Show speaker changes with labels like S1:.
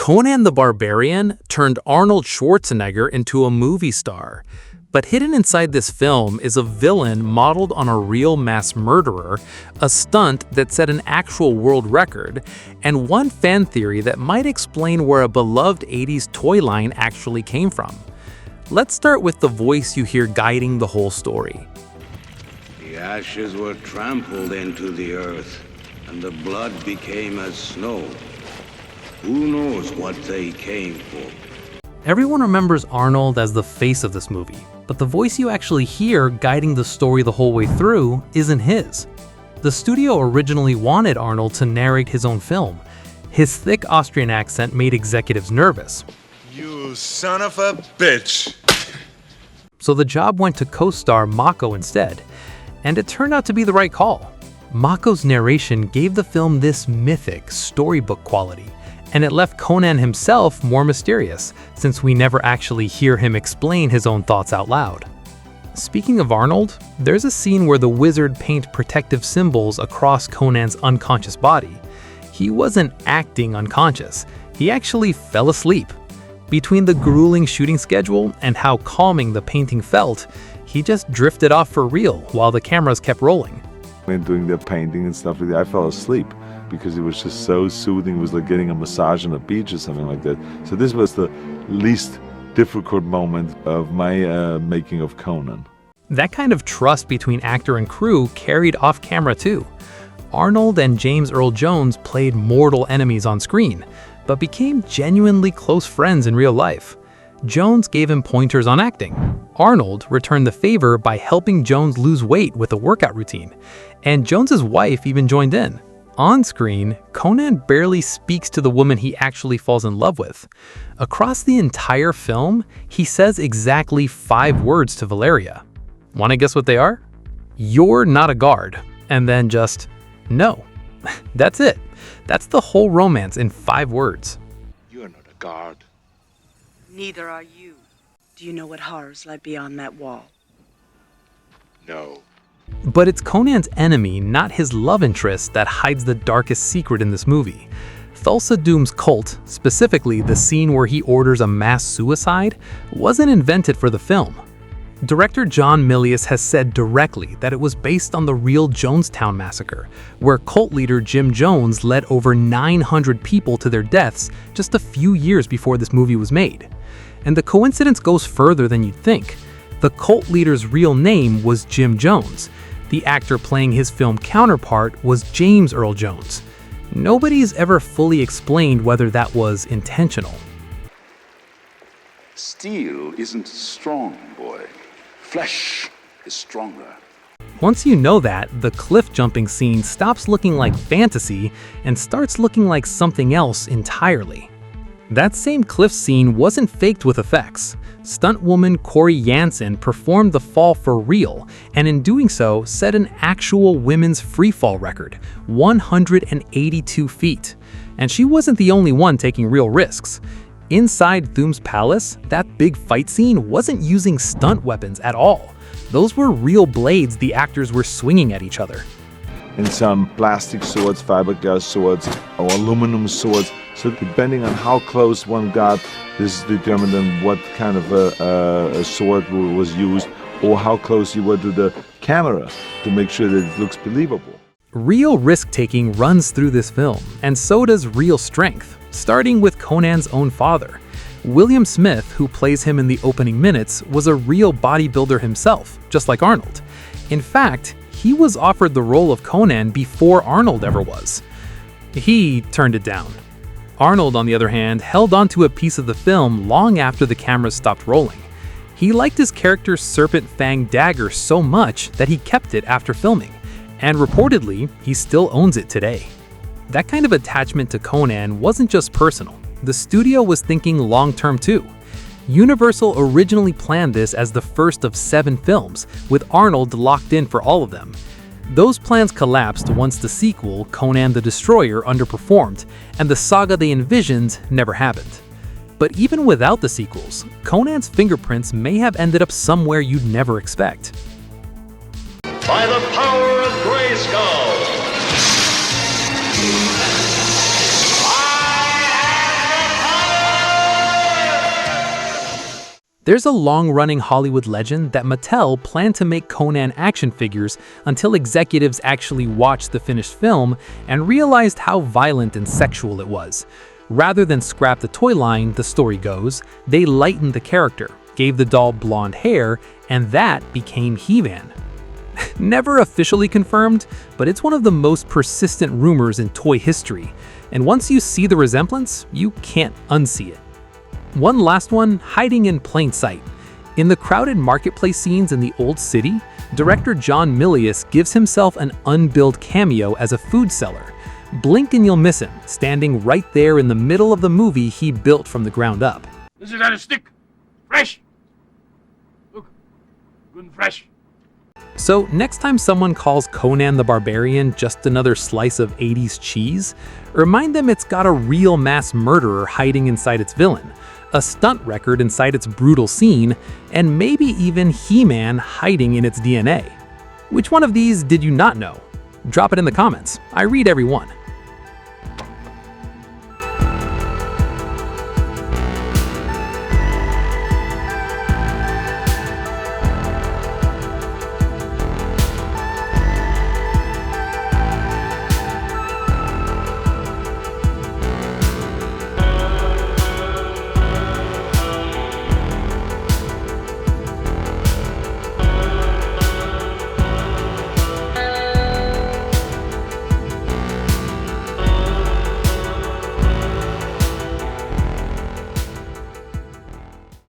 S1: Conan the Barbarian turned Arnold Schwarzenegger into a movie star. But hidden inside this film is a villain modeled on a real mass murderer, a stunt that set an actual world record, and one fan theory that might explain where a beloved 80s toy line actually came from. Let's start with the voice you hear guiding the whole story.
S2: The ashes were trampled into the earth, and the blood became as snow. Who knows what they came for?
S1: Everyone remembers Arnold as the face of this movie, but the voice you actually hear guiding the story the whole way through isn't his. The studio originally wanted Arnold to narrate his own film. His thick Austrian accent made executives nervous.
S3: You son of a bitch!
S1: So the job went to co-star Mako instead, and it turned out to be the right call. Mako's narration gave the film this mythic, storybook quality, and it left Conan himself more mysterious, since we never actually hear him explain his own thoughts out loud. Speaking of Arnold, there's a scene where the wizard paints protective symbols across Conan's unconscious body. He wasn't acting unconscious, he actually fell asleep. Between the grueling shooting schedule and how calming the painting felt, he just drifted off for real while the cameras kept rolling.
S4: When doing the painting and stuff like that, I fell asleep because it was just so soothing. It was like getting a massage on the beach or something like that. So this was the least difficult moment of my making of Conan.
S1: That kind of trust between actor and crew carried off camera too. Arnold and James Earl Jones played mortal enemies on screen, but became genuinely close friends in real life. Jones gave him pointers on acting. Arnold returned the favor by helping Jones lose weight with a workout routine, and Jones's wife even joined in. On screen, Conan barely speaks to the woman he actually falls in love with. Across the entire film, he says exactly 5 words to Valeria. Want to guess what they are? "You're not a guard," and then just, "No." That's it. That's the whole romance in 5 words.
S3: You're not a guard.
S5: Neither are you. Do you know what horrors lie beyond that wall?
S3: No.
S1: But it's Conan's enemy, not his love interest, that hides the darkest secret in this movie. Thulsa Doom's cult, specifically the scene where he orders a mass suicide, wasn't invented for the film. Director John Milius has said directly that it was based on the real Jonestown massacre, where cult leader Jim Jones led over 900 people to their deaths just a few years before this movie was made. And the coincidence goes further than you'd think. The cult leader's real name was Jim Jones. The actor playing his film counterpart was James Earl Jones. Nobody's ever fully explained whether that was intentional.
S6: Steel isn't strong, boy. Flesh is stronger.
S1: Once you know that, the cliff jumping scene stops looking like fantasy and starts looking like something else entirely. That same cliff scene wasn't faked with effects. Stunt woman Corey Jansen performed the fall for real, and in doing so, set an actual women's freefall record, 182 feet. And she wasn't the only one taking real risks. Inside Thune's palace, that big fight scene wasn't using stunt weapons at all. Those were real blades the actors were swinging at each other.
S4: And some plastic swords, fiberglass swords, or aluminum swords. So depending on how close one got, this determined on what kind of a sword was used, or how close you were to the camera to make sure that it looks believable.
S1: Real risk-taking runs through this film, and so does real strength, starting with Conan's own father. William Smith, who plays him in the opening minutes, was a real bodybuilder himself, just like Arnold. In fact, he was offered the role of Conan before Arnold ever was. He turned it down. Arnold, on the other hand, held onto a piece of the film long after the cameras stopped rolling. He liked his character's serpent fang dagger so much that he kept it after filming, and reportedly, he still owns it today. That kind of attachment to Conan wasn't just personal. The studio was thinking long-term too. Universal originally planned this as the first of 7 films, with Arnold locked in for all of them. Those plans collapsed once the sequel, Conan the Destroyer, underperformed, and the saga they envisioned never happened. But even without the sequels, Conan's fingerprints may have ended up somewhere you'd never expect.
S7: By the power of Grayskull! I am the
S1: There's a long-running Hollywood legend that Mattel planned to make Conan action figures until executives actually watched the finished film and realized how violent and sexual it was. Rather than scrap the toy line, the story goes, they lightened the character, gave the doll blonde hair, and that became He-Man. Never officially confirmed, but it's one of the most persistent rumors in toy history, and once you see the resemblance, you can't unsee it. One last one, hiding in plain sight. In the crowded marketplace scenes in the Old City, director John Milius gives himself an unbilled cameo as a food seller. Blink and you'll miss him, standing right there in the middle of the movie he built from the ground up.
S8: This is on a stick. Fresh. Look, good and fresh.
S1: So next time someone calls Conan the Barbarian just another slice of 80s cheese, remind them it's got a real mass murderer hiding inside its villain, a stunt record inside its brutal scene, and maybe even He-Man hiding in its DNA. Which one of these did you not know? Drop it in the comments. I read every one.